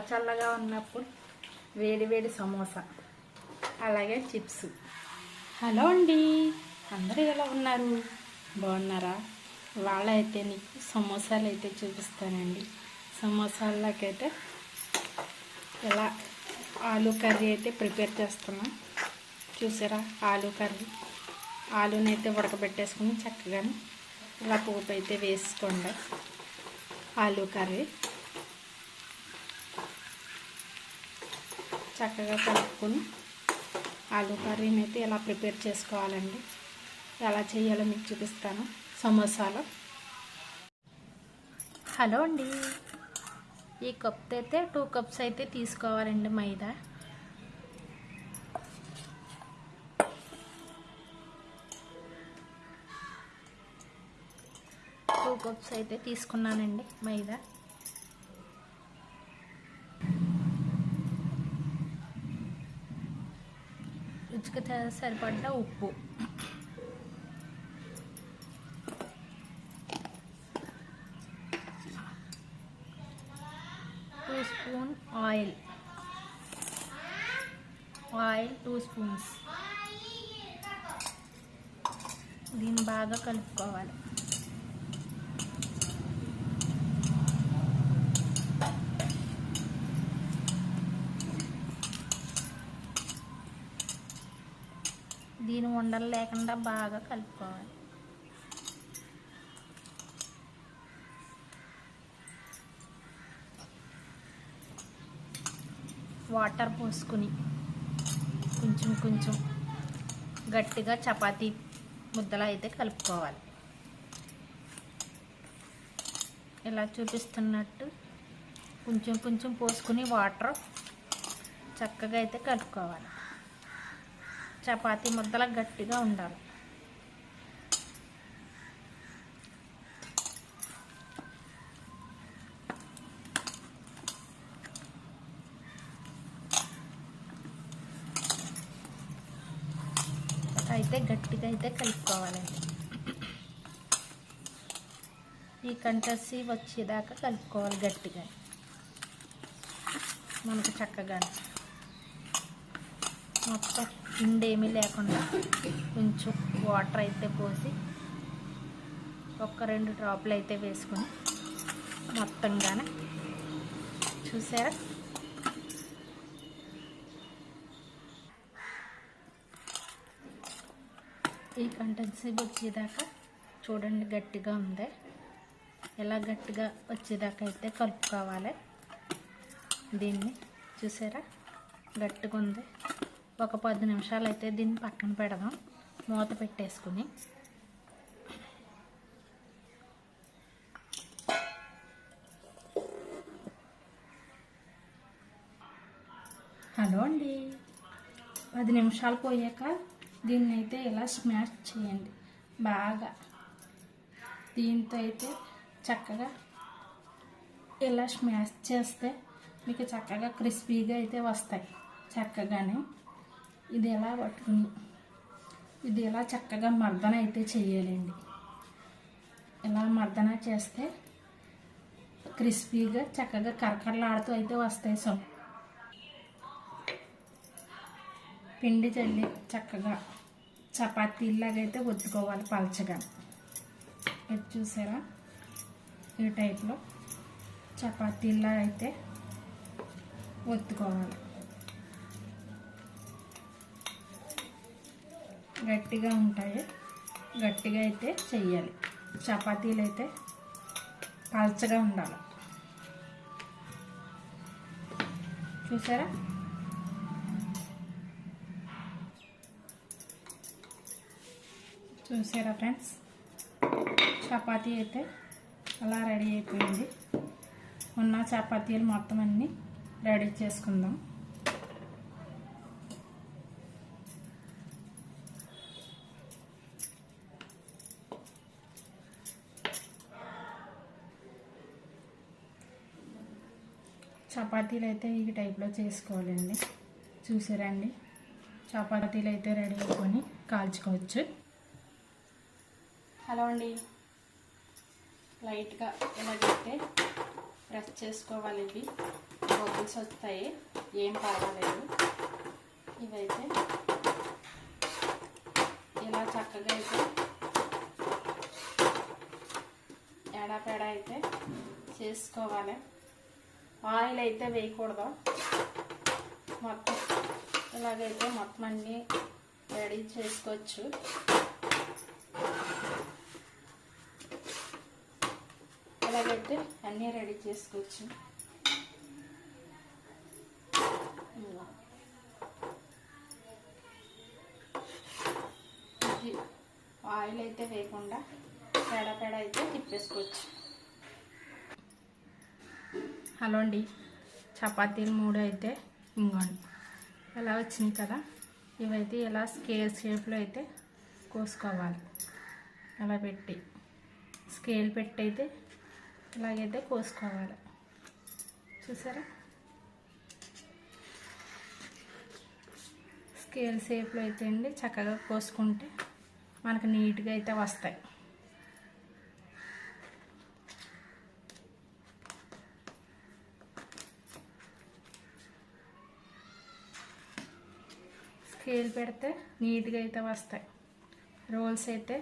చల్లగా ఉన్నప్పుడు వేడి వేడి సమోసా అలాగే చిప్స్. హలో అండి, అందరూ ఎలా ఉన్నారు? బాగున్నారా? వాళ్ళ అయితే నీకు సమోసాలు అయితే చూపిస్తానండి. సమోసాలకైతే ఇలా ఆలూ కర్రీ అయితే ప్రిపేర్ చేస్తున్నాం. చూసారా, ఆలూ కర్రీ. ఆలూని అయితే ఉడకబెట్టేసుకుని చక్కగా ఇలా పోపు అయితే వేసుకోండి. ఆలూ కర్రీ చక్కగా కలుపుకొని ఆలూ కర్రీని అయితే ఇలా ప్రిపేర్ చేసుకోవాలండి. ఎలా చేయాలో మీకు చూపిస్తాను. సమోసాలు. హలో అండి, ఈ కప్ అయితే 2 కప్స్ అయితే తీసుకోవాలండి మైదా. టూ కప్స్ అయితే తీసుకున్నానండి మైదా. రుచికి సరిపడ్డ ఉప్పు, టూ స్పూన్ ఆయిల్ 2 స్పూన్స్. దీన్ని బాగా కలుపుకోవాలి. దీని ఉండలు లేకుండా బాగా కలుపుకోవాలి. వాటర్ పోసుకుని కొంచెం కొంచెం గట్టిగా చపాతీ ముద్దలా అయితే కలుపుకోవాలి. ఇలా చూపిస్తున్నట్టు కొంచెం కొంచెం పోసుకుని వాటర్ చక్కగా అయితే కలుపుకోవాలి. చపాతీ ముద్దలా గట్టిగా ఉండాలి. అయితే గట్టిగా అయితే కలుపుకోవాలండి. ఈ కంటెన్సీ వచ్చేదాకా కలుపుకోవాలి గట్టిగా. మనకు చక్కగా మొత్తం పిండేమీ లేకుండా కొంచెం వాటర్ అయితే పోసి 1-2 డ్రాప్లు అయితే వేసుకొని మొత్తంగానే చూసారా, ఈ కంటెన్సీ వచ్చేదాకా చూడండి గట్టిగా ఉంది. ఎలా గట్టిగా వచ్చేదాకా అయితే కలుపుకోవాలి. దీన్ని చూసారా, గట్టిగా ఉంది. ఒక 10 నిమిషాలు అయితే దీన్ని పక్కన పెడదాం. మూత పెట్టేసుకుని హలో అండి, 10 నిమిషాలు పోయాక దీన్ని అయితే ఇలా స్మాష్ చేయండి బాగా. దీంతో అయితే చక్కగా ఇలా స్మాష్ చేస్తే మీకు చక్కగా క్రిస్పీగా అయితే వస్తాయి. చక్కగానే ఇది ఎలా పట్టుకుని ఇది ఇలా చక్కగా మర్దన అయితే చేయాలండి. ఇలా మర్దన చేస్తే క్రిస్పీగా చక్కగా కరకరలాడుతూ అయితే వస్తాయి. పిండి చల్లి చక్కగా చపాతీలాగా అయితే ఒత్తుకోవాలి పలచగా. ఇది చూసారా, ఈ టైప్లో చపాతీలా అయితే ఒత్తుకోవాలి. గట్టిగా ఉంటాయి, గట్టిగా అయితే చెయ్యాలి. చపాతీలు అయితే పలచగా ఉండాలి. చూసారా, చూసారా ఫ్రెండ్స్, చపాతీ అయితే అలా రెడీ అయిపోయింది. ఉన్న చపాతీలు మొత్తం అన్నీ రెడీ చేసుకుందాం. చపాతీలు అయితే ఈ టైప్లో చేసుకోవాలండి. చూసారండి, చపాతీలు అయితే రెడీ అయిపోయి కాల్చుకోవచ్చు. హలో అండి, లైట్గా ఇలాగైతే ప్రెస్ చేసుకోవాలి. ఇవి బబుల్స్ వస్తాయి, ఏం పర్వాలేదు. ఇవైతే ఇలా చక్కగా అయితే ఎడాపెడా అయితే చేసుకోవాలి. ఆయిల్ అయితే వేయకూడదు. మొత్తం ఇలాగైతే మొత్తం అన్నీ రెడీ చేసుకోవచ్చు. ఇలాగైతే అన్నీ రెడీ చేసుకోవచ్చు. ఆయిల్ అయితే వేయకుండా పేడ అయితే తిప్పేసుకోవచ్చు. హలో అండి, చపాతీలు 3 అయితే ఇంకోండి ఎలా వచ్చినాయి కదా. ఇవైతే ఇలా స్కేల్ షేప్లో అయితే కోసుకోవాలి. అలా పెట్టి స్కేల్ పెట్టి అయితే ఇలాగైతే కోసుకోవాలి. చూసారా, స్కేల్ షేప్లో అయితే అండి చక్కగా కోసుకుంటే మనకు నీట్గా అయితే వస్తాయి. స్కేల్ పెడితే నీట్గా అయితే వస్తాయి. రోల్స్ అయితే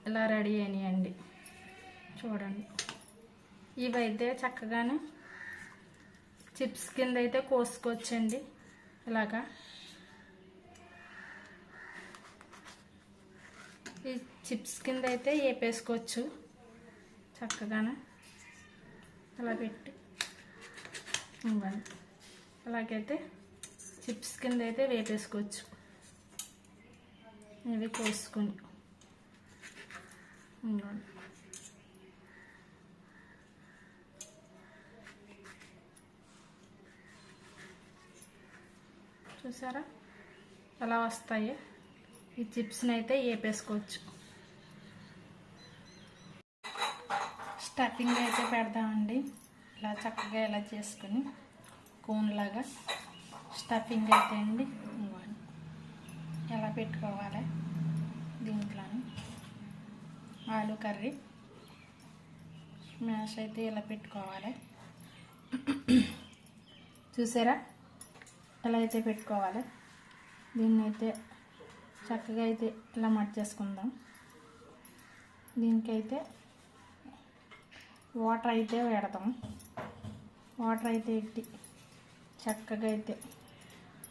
ఇలా రెడీ అయినాయండి. చూడండి, ఇవైతే చక్కగానే చిప్స్ కింద అయితే కోసుకోవచ్చండి. ఇలాగా ఈ చిప్స్ కింద అయితే వేపేసుకోవచ్చు. చక్కగానే అలా పెట్టి ఇవ్వండి. అలాగైతే చిప్స్ కింద అయితే వేపేసుకోవచ్చు. ఇవి కోసుకొని ఇవ్వండి. చూసారా ఎలా వస్తాయి. ఈ చిప్స్ని అయితే వేపేసుకోవచ్చు. స్టఫింగ్ అయితే పెడదామండి. ఇలా చక్కగా ఇలా చేసుకుని కోన్ లాగా స్టఫింగ్ అయితే అండి ఎలా పెట్టుకోవాలి. దీంట్లో ఆలు కర్రీ స్మాష్ అయితే ఇలా పెట్టుకోవాలి. చూసారా ఎలా అయితే పెట్టుకోవాలి. దీన్ని అయితే చక్కగా అయితే ఇలా మర్చేసుకుందాం. దీనికైతే వాటర్ అయితే పెడతాం. వాటర్ అయితే ఎట్టి చక్కగా అయితే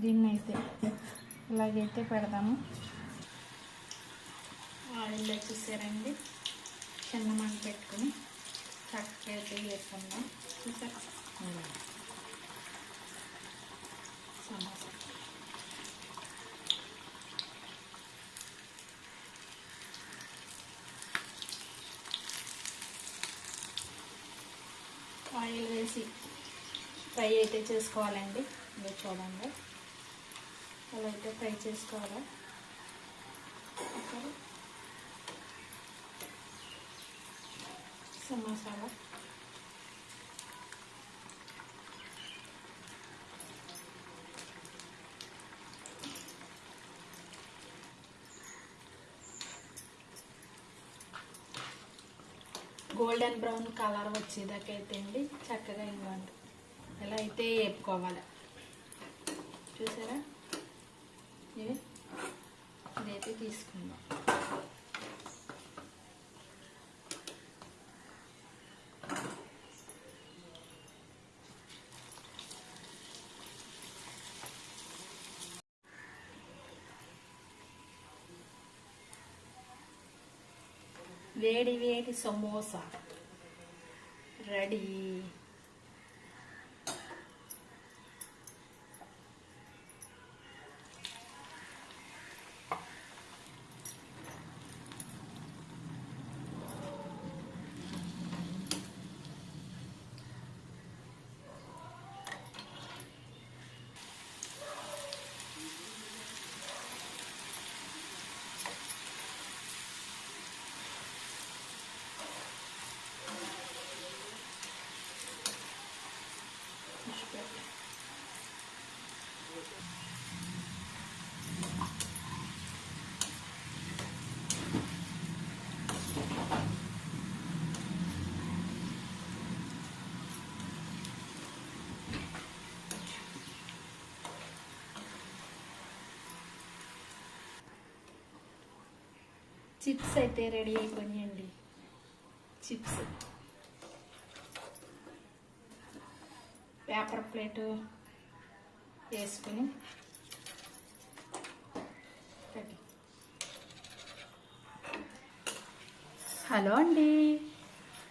దీన్ని అయితే ఇలాగైతే పెడదాము. ఆయిల్లో చూసారండి, చిన్న మంట పెట్టుకుని చక్కగా అయితే వేసుకుందాం. చూసారా సమోసా ఆయిల్ వేసి ఫ్రై అయితే చేసుకోవాలండి. ఇది చూడండి అలా అయితే ఫ్రై చేసుకోవాలి. సమోసాలు గోల్డెన్ బ్రౌన్ కలర్ వచ్చేదాకా అయితే అండి చక్కగా ఇవ్వండి. ఇలా అయితే వేపుకోవాలి. చూసారా, ఇదైతే తీసుకుందాం. వేడి వేడి సమోసా రెడీ. చిప్స్ అయితే రెడీ అయిపోయాయండి. చిప్స్ పేపర్ ప్లేటు వేసుకుని హలో అండి,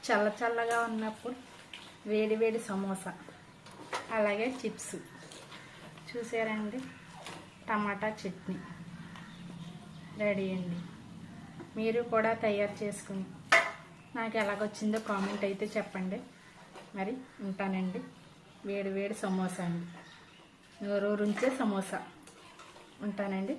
చల్ల చల్లగా ఉన్నప్పుడు వేడి వేడి సమోసా అలాగే చిప్స్ చూసారండి. టమాటా చట్నీ రెడీ అండి. మీరు కూడా తయారు చేసుకుని నాకు ఎలాగొచ్చిందో కామెంట్ అయితే చెప్పండి. మరి ఉంటానండి. వేడి వేడి సమోసా అండి, నోరూరించే సమోసా. ఉంటానండి.